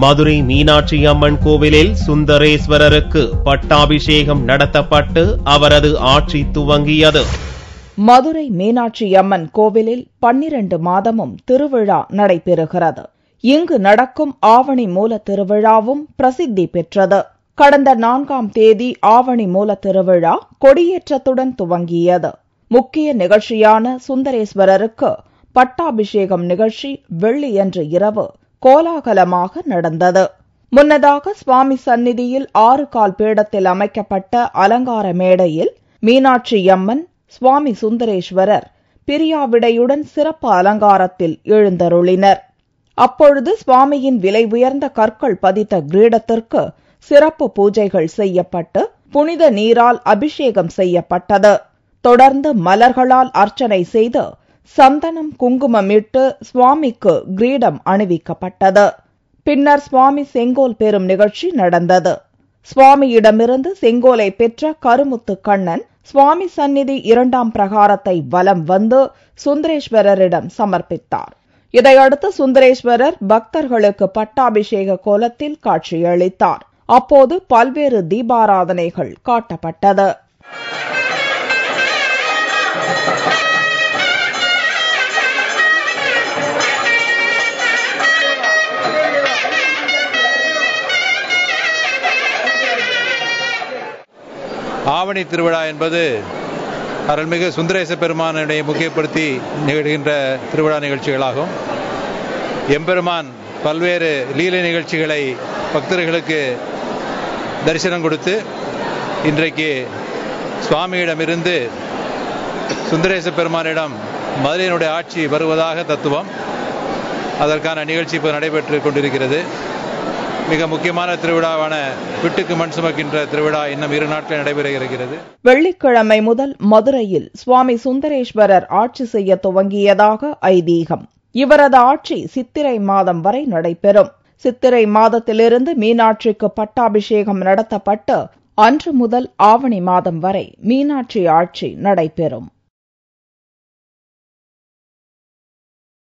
மதுரை மீனாட்சி அம்மன் கோவிலில் சுந்தரேஸ்வரருக்கு பட்டாபிஷேகம் நடத்தப்பட்டு அவரது ஆட்சி துவங்கியது. மதுரை மீனாட்சி அம்மன் கோவிலில் 12 மாதமும் திருவிழா நடைபெறுகிறது. இங்கு நடக்கும் ஆவணி மூல திருவிழாவும் பிரசித்தி பெற்றது. கடந்த 4ஆம் தேதி ஆவணி மூல திருவிழா கொடியேற்றத்துடன் துவங்கியது. முக்கிய நிகழ்ச்சியான சுந்தரேஸ்வரருக்கு பட்டாபிஷேகம் நிகழ்ச்சி வெள்ளியன்று இரவு கோலாகலமாக நடந்தது. முன்னதாக சுவாமி சந்நிதியில் 6 கால் பீடத்தில் அமைக்கப்பட்ட அலங்கார மேடையில் மீனாட்சி அம்மன், சுவாமி சுந்தரேஸ்வரர் பிரியாவிடையுடன் சிறப்பு அலங்காரத்தில் எழுந்தருளினர். அப்பொழுது சுவாமியின் விலை உயர்ந்த கற்கள் பதித்த கிரீடத்திற்கு சிறப்பு பூஜைகள் செய்யப்பட்டு புனித நீரால் அபிஷேகம் செய்யப்பட்டது. தொடர்ந்து மலர்களால் அர்ச்சனை செய்து சந்தனம் குங்குமமிட்டு சுவாமிக்கு கிரீடம் அணிவிக்கப்பட்டது. பின்னர் சுவாமி செங்கோல் பெறும் நிகழ்ச்சி நடந்தது. சுவாமியிடமிருந்து செங்கோலை பெற்ற கருமுத்து கண்ணன் சுவாமி சந்நிதி 2ஆம் பிரகாரத்தை வலம் வந்து சுந்தரேஸ்வரரிடம் சமர்ப்பித்தார். இதையடுத்து சுந்தரேஸ்வரர் பக்தர்களுக்கு பட்டாபிஷேக கோலத்தில் காட்சியளித்தார். அப்போது பல்வேறு தீபாராதனைகள் காட்டப்பட்டது. ஆவணி திருவிழா என்பது அருள்மிகு சுந்தரேச பெருமானை முக்கியப்படுத்தி நிகழ்கின்ற திருவிழா நிகழ்ச்சிகளாகும். எம்பெருமான் பல்வேறு லீலை நிகழ்ச்சிகளை பக்தர்களுக்கு தரிசனம் கொடுத்து இன்றைக்கு சுவாமியிடமிருந்து சுந்தரேச பெருமானிடம் மதுரையினுடைய ஆட்சி வருவதாக தத்துவம். அதற்கான நிகழ்ச்சி இப்போ நடைபெற்று கொண்டிருக்கிறது. மிக முக்கியமான திருவிழாவான விட்டுக்கு மண் சுமக்கின்ற திருவிழா இன்னும் 2 நாட்கள் நடைபெற இருக்கிறது. வெள்ளிக்கிழமை முதல் மதுரையில் சுவாமி சுந்தரேஸ்வரர் ஆட்சி செய்ய துவங்கியதாக ஐதீகம். இவரது ஆட்சி சித்திரை மாதம் வரை நடைபெறும். சித்திரை மாதத்திலிருந்து மீனாட்சிக்கு பட்டாபிஷேகம் நடத்தப்பட்டு அன்று முதல் ஆவணி மாதம் வரை மீனாட்சி ஆட்சி நடைபெறும்.